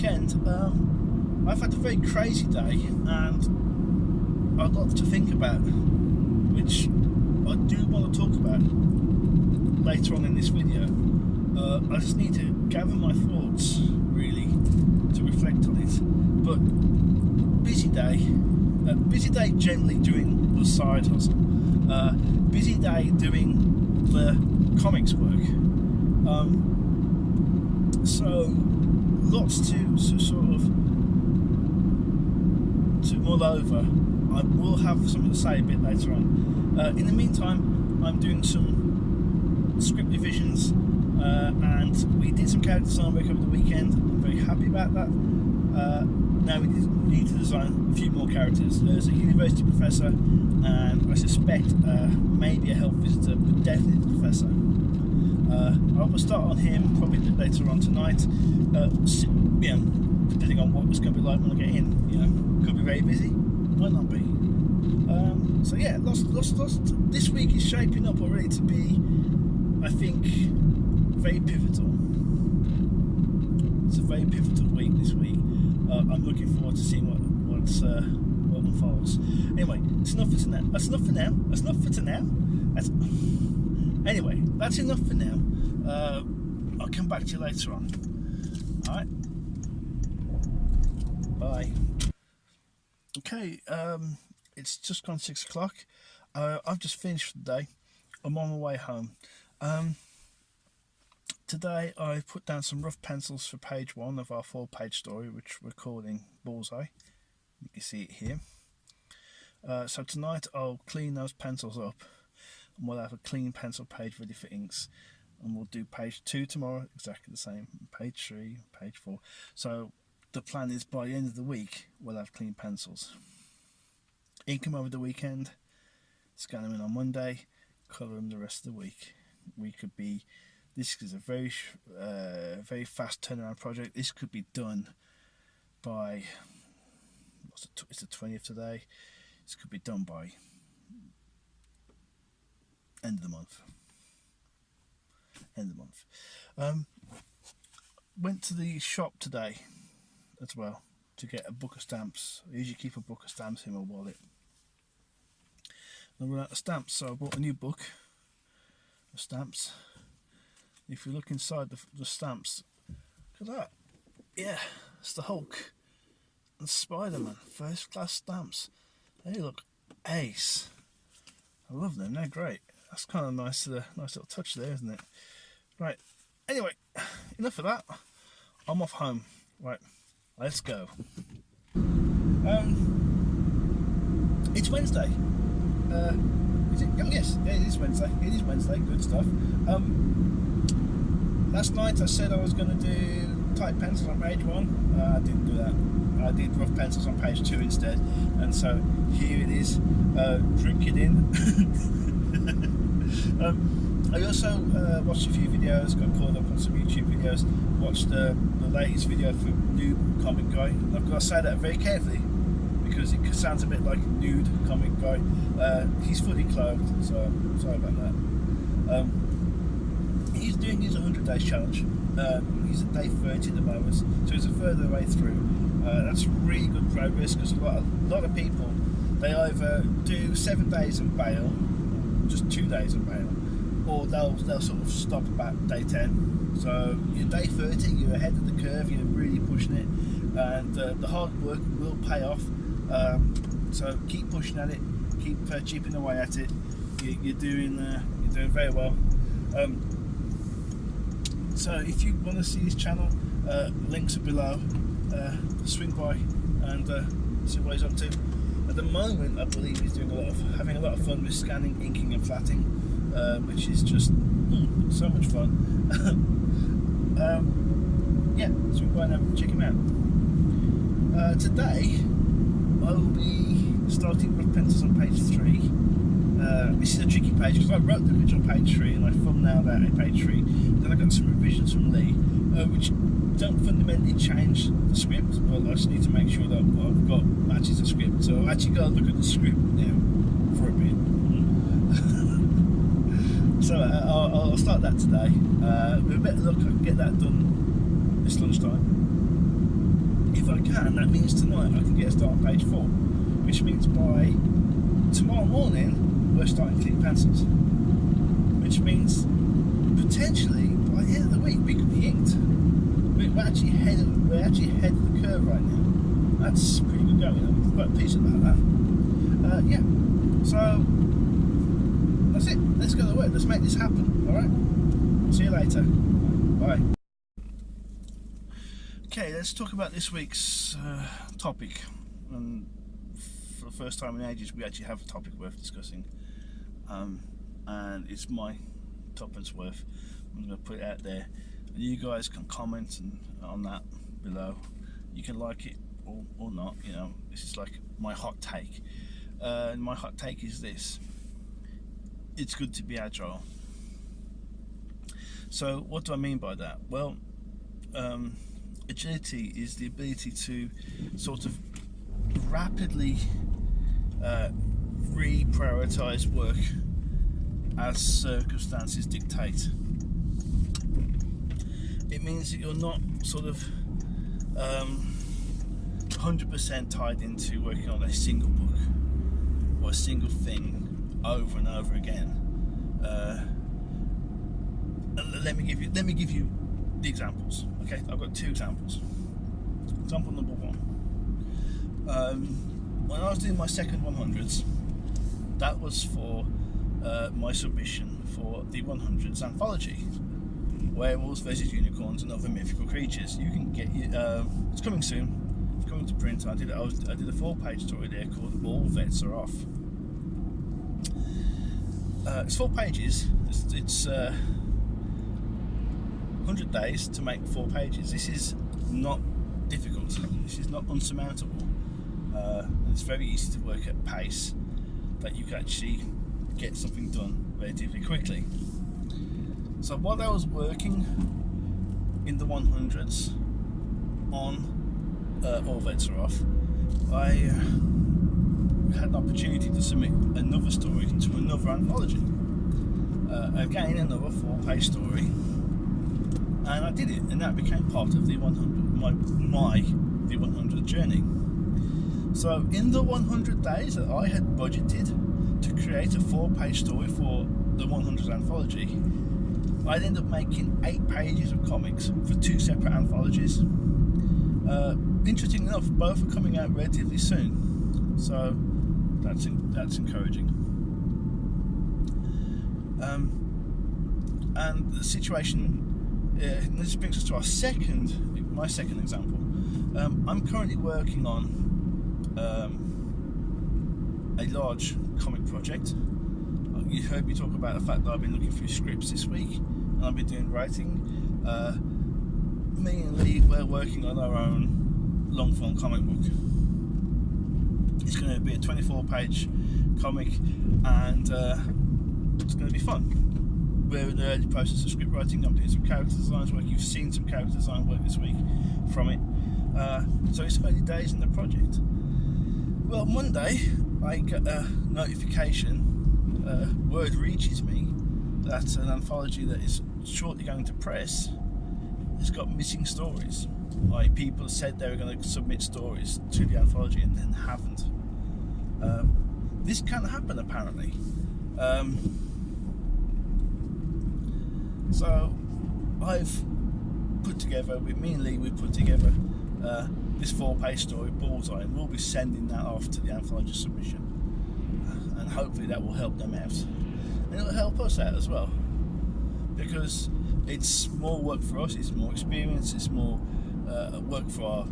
weekend, I've had a very crazy day and a lot to think about, which I do want to talk about later on in this video. I just need to gather my thoughts, really, to reflect on it. But busy day generally doing the side hustle, busy day doing the comics work. So lots to sort of to mull over. I will have something to say a bit later on. In the meantime, I'm doing some script revisions, and we did some character design work over the weekend. I'm very happy about that. Now we need to design a few more characters. There's a university professor, and I suspect maybe a health visitor, but definitely the professor. I will start on him probably a bit later on tonight, depending on what it's going to be like when I get in. Could be very busy, might not be. So yeah, lots. This week is shaping up already to be, I think, very pivotal. It's a very pivotal week this week. I'm looking forward to seeing what unfolds. Anyway, that's enough for now. Anyway, that's enough for now. I'll come back to you later on. Alright? Bye. Okay, it's just gone 6 o'clock. I've just finished for the day. I'm on my way home. Today I've put down some rough pencils for page 1 of our 4-page story, which we're calling Bullseye. You can see it here. So tonight I'll clean those pencils up, and we'll have a clean pencil page ready for inks, and we'll do page 2 tomorrow, exactly the same, page 3, page 4. So the plan is by the end of the week we'll have clean pencils. Ink them over the weekend, scan them in on Monday, colour them the rest of the week. This is a very fast turnaround project. This could be done by, it's the 20th today. This could be done by end of the month. Went to the shop today as well to get a book of stamps. I usually keep a book of stamps in my wallet. I ran out of stamps, so I bought a new book of stamps. If you look inside the stamps, look at that. Yeah, it's the Hulk and Spider-Man, first class stamps. They look ace. I love them, they're great. That's kind of nice little touch there, isn't it? Right, anyway, enough of that. I'm off home. Right, let's go. It's Wednesday. Is it? Oh, yes, yeah, it is Wednesday. Good stuff. Last night I said I was going to do type pencils on page 1. I didn't do that. I did rough pencils on page 2 instead, and so here it is. Drink it in. I also watched a few videos, got caught up on some YouTube videos, watched the latest video from NOOBCOMICGUY. I've got to say that very carefully because it sounds a bit like Nude Comic Guy. He's fully clothed, so sorry about that. He's doing his 100 days challenge. He's at day 30 at the moment, so he's a further way through. That's really good progress because a lot of people, they either do 7 days and bail, just 2 days and bail, or they'll sort of stop about day 10. So you're day 30, you're ahead of the curve, you're really pushing it, and the hard work will pay off. So keep pushing at it, keep chipping away at it. You're doing very well. So if you want to see this channel, links are below. Swing by and see what he's up to. At the moment, I believe he's having a lot of fun with scanning, inking, and flatting, which is just so much fun. Yeah, swing by and check him out. Today, I will be starting rough pencils on page 3. This is a tricky page because I wrote the original page 3 and I thumbnailed out at page 3. Then I got some revisions from Lee, which don't fundamentally change the script, but I just need to make sure that what I've got matches the script. So I've actually got to look at the script now for a bit. So I'll start that today. With a bit of luck, I can get that done this lunchtime. if I can, that means tonight I can get a start on page 4, which means by tomorrow morning we're starting clean pencils, which means potentially by the end of the week we could be inked. We're actually ahead of the curve right now. That's pretty good going. I'm quite pleased about that. Yeah. So that's it. Let's go to work. Let's make this happen. All right. See you later. Bye. Okay, let's talk about this week's topic. And for the first time in ages, we actually have a topic worth discussing, and it's my tuppence worth. I'm going to put it out there. You guys can comment on that below. You can like it or not. You know, this is like my hot take. And my hot take is this: it's good to be agile. So what do I mean by that? Well, agility is the ability to sort of rapidly reprioritize work as circumstances dictate. It means that you're not sort of 100% tied into working on a single book or a single thing over and over again. Let me give you the examples. Okay, I've got 2 examples. Example number 1. When I was doing my second 100s, that was for my submission for the 100s anthology, Werewolves vs Unicorns and Other Mythical Creatures. You can get it's coming soon. It's coming to print. I did a 4-page story there called All Vets Are Off. It's 4 pages. It's 100 days to make 4 pages. This is not difficult. This is not unsurmountable. It's very easy to work at pace that you can actually get something done relatively quickly. So while I was working in the 100s on All Vets Are Off, I had an opportunity to submit another story to another anthology. Again, another 4-page story, and I did it, and that became part of the 100 journey. So in the 100 days that I had budgeted to create a 4-page story for the 100 anthology, I'd end up making 8 pages of comics for 2 separate anthologies. Interesting enough, both are coming out relatively soon, so that's encouraging. And the situation, this brings us to my second example. I'm currently working on a large comic project. You heard me talk about the fact that I've been looking through scripts this week, and I've been doing writing. Me and Lee, we're working on our own long-form comic book. It's going to be a 24-page comic, and it's going to be fun. We're in the early process of script writing. I'm doing some character designs work. You've seen some character design work this week from it. So it's early days in the project. Well, Monday I get a notification. Word reaches me that an anthology that is shortly going to press has got missing stories. Like, people said they were going to submit stories to the anthology and then haven't. This can happen apparently. So I've put together, with me and Lee, we put together this 4-page story, Bullseye, and we'll be sending that off to the anthology submission. And hopefully that will help them out, and it will help us out as well, because it's more work for us, it's more experience, it's more work for our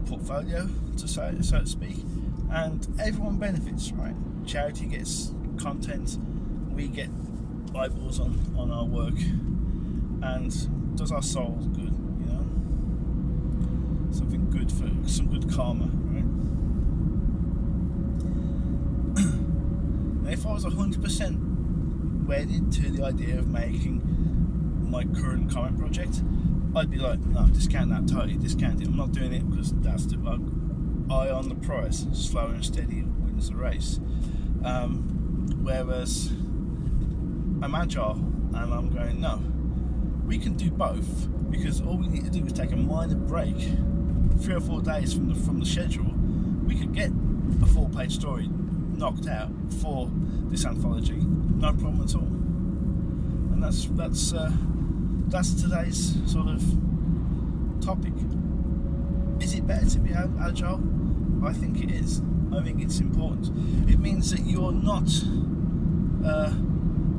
portfolio, so to speak, and everyone benefits, right? Charity gets content, we get eyeballs on our work, and does our souls good, you know? Something good, for some good karma, right? If I was 100% wedded to the idea of making my current comic project, I'd be like, no, discount that, totally discount it. I'm not doing it because that's the eye on the prize. Slow and steady wins the race. Whereas I'm agile and I'm going, no, we can do both, because all we need to do is take a minor break 3 or 4 days from the schedule, we could get a 4-page story knocked out for this anthology, no problem at all. And that's today's sort of topic. Is it better to be agile? I think it is. I think it's important. It means that you're not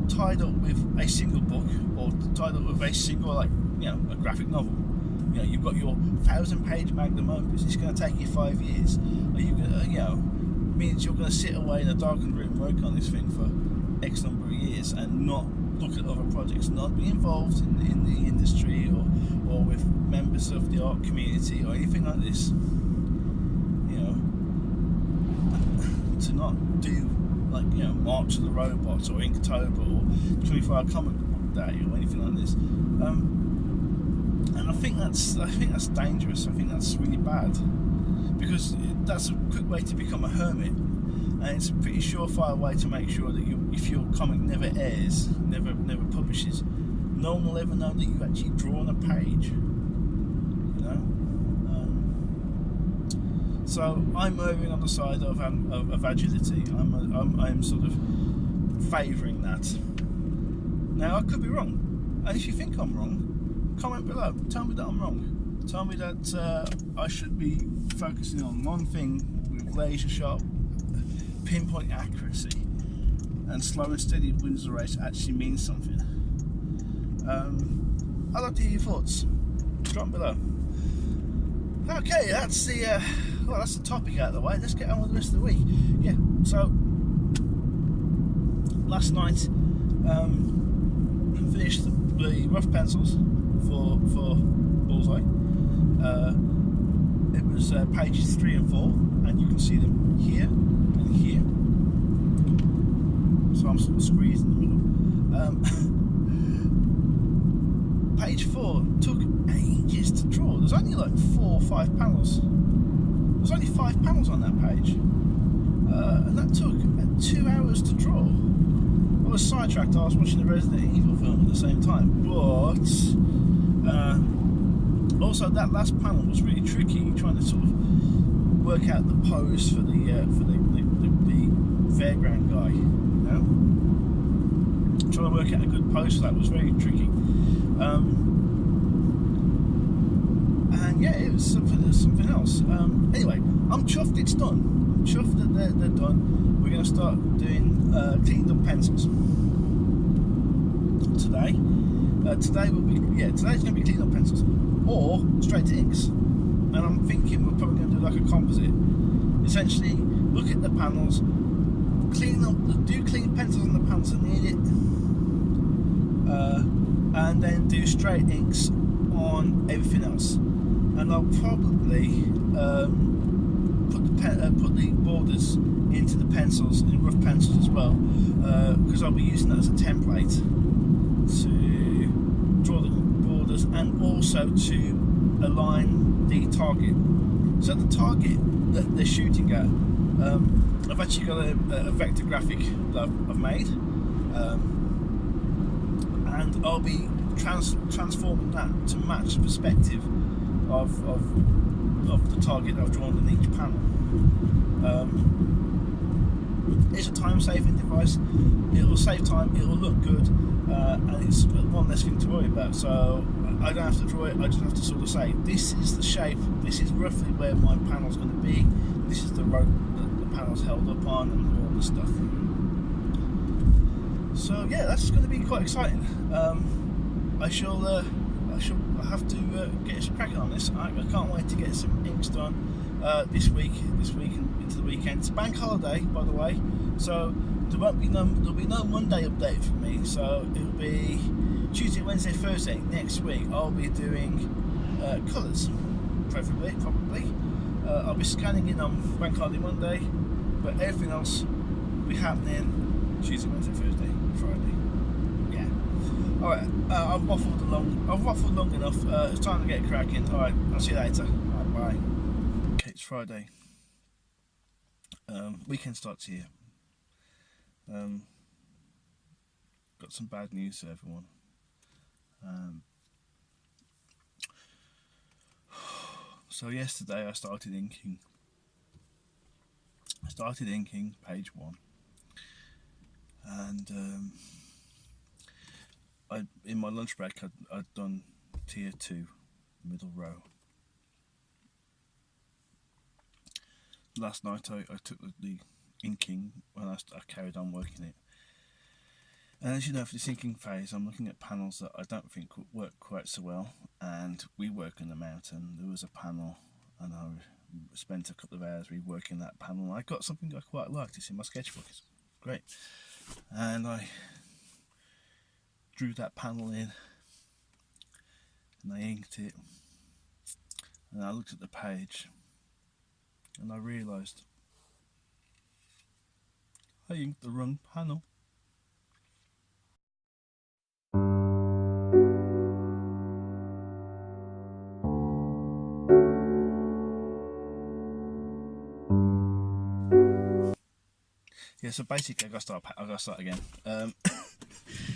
tied up with a single book, or tied up with a single, like, a graphic novel. You've got your 1,000-page magnum opus. It's going to take you 5 years. Are you going to, means you're going to sit away in a darkened room, work on this thing for X number of years, and not look at other projects, not be involved in the industry or with members of the art community or anything like this. To not do, like, March of the Robots or Inktober or 25 Comic Book Day or anything like this. And I think that's dangerous. I think that's really bad, because that's a quick way to become a hermit, and it's a pretty surefire way to make sure that if your comic never airs, never publishes, no one will ever know that you actually drawn a page. So I'm erring on the side of agility. I'm sort of favouring that. Now, I could be wrong, and if you think I'm wrong, comment below. Tell me that I'm wrong. Tell me that I should be focusing on one thing with laser sharp, pinpoint accuracy, and slow and steady wins the race actually means something. I'd like to hear your thoughts. Drop below. Okay, that's the topic out of the way. Let's get on with the rest of the week. Yeah, so last night finished the rough pencils for Bullseye. It was pages 3 and 4, and you can see them here and here. So I'm sort of squeezed in the middle. Page 4 took ages to draw. There's only like 4 or 5 panels. There's only 5 panels on that page, and that took 2 hours to draw. I was sidetracked. I was watching the Resident Evil film at the same time, but also that last panel was really tricky, trying to sort of work out the pose for the fairground guy. Trying to work out a good pose for that was very tricky. And yeah, it was something else. Anyway, I'm chuffed it's done. I'm chuffed that they're done. We're going to start doing cleaned up pencils today. Today's going to be cleaned up pencils or straight to inks. And I'm thinking we're probably going to do like a composite. Essentially, look at the panels, do clean pencils on the panels that need it, and then do straight inks on everything else. And I'll probably put the borders into the pencils, in rough pencils as well, because I'll be using that as a template to draw the borders and also to align the target. So the target that they're shooting at, I've actually got a vector graphic that I've made, and I'll be transforming that to match the perspective of the target that I've drawn in each panel. It's a time-saving device. It will save time. It will look good, and it's one less thing to worry about. So I don't have to draw it. I just have to sort of say, this is the shape. This is roughly where my panel's going to be. This is the rope that the panel's held up on, and all this stuff. So yeah, that's going to be quite exciting. I shall have to get cracking on this. I can't wait to get some inks done this week and into the weekend. It's a bank holiday, by the way, so there'll be no Monday update for me. So it'll be Tuesday, Wednesday, Thursday next week. I'll be doing colours, probably. I'll be scanning in on bank holiday Monday, but everything else will be happening Tuesday, Wednesday, Thursday, Friday. Alright, I've waffled long enough. It's time to get cracking. Alright, I'll see you later. Alright, bye. Okay, it's Friday. Weekend starts here. Got some bad news for everyone. So yesterday I started inking. Page 1, and in my lunch break I'd done tier 2, middle row. Last night I took the inking when I carried on working it. And as you know, for this inking phase, I'm looking at panels that I don't think work quite so well. And we work on the mountain. There was a panel, and I spent a couple of hours reworking that panel. I got something I quite liked. It's in my sketchbook. It's great. And I drew that panel in, and I inked it. And I looked at the page, and I realised I inked the wrong panel. Yeah, so basically I got to start again.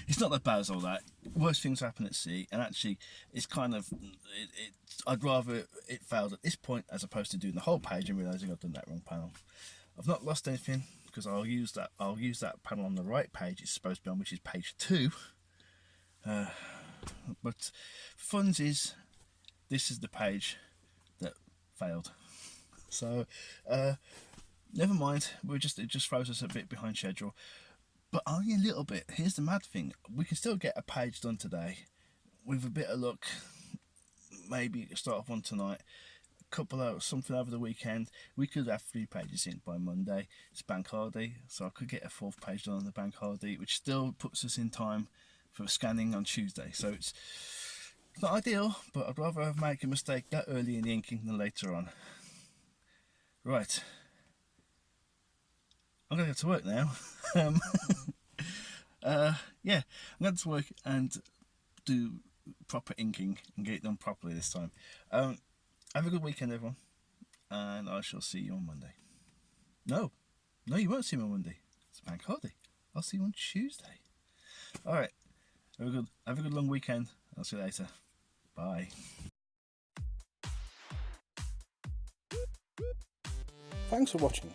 It's not that bad as all that. Worst things happen at sea, and actually it's kind of I'd rather it failed at this point as opposed to doing the whole page and realising I've done that wrong panel. I've not lost anything because I'll use that panel on the right page it's supposed to be on, which is page 2. But funds is this is the page that failed. So never mind. It just throws us a bit behind schedule, but only a little bit. Here's the mad thing: we can still get a page done today, with a bit of luck. Maybe start off one tonight. A couple of something over the weekend. We could have 3 pages in by Monday. It's bank holiday, so I could get a 4th page done on the bank holiday, which still puts us in time for scanning on Tuesday. So it's not ideal, but I'd rather make a mistake that early in the inking than later on. Right. I'm going to go to work now. Yeah, I'm going to work and do proper inking and get it done properly this time. Have a good weekend, everyone, and I shall see you on Monday. No, you won't see me on Monday. It's a bank holiday. I'll see you on Tuesday. All right. Have a good long weekend. I'll see you later. Bye. Thanks for watching.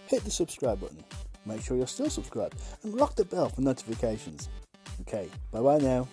Hit the subscribe button. Make sure you're still subscribed and rock the bell for notifications. Okay, bye bye now.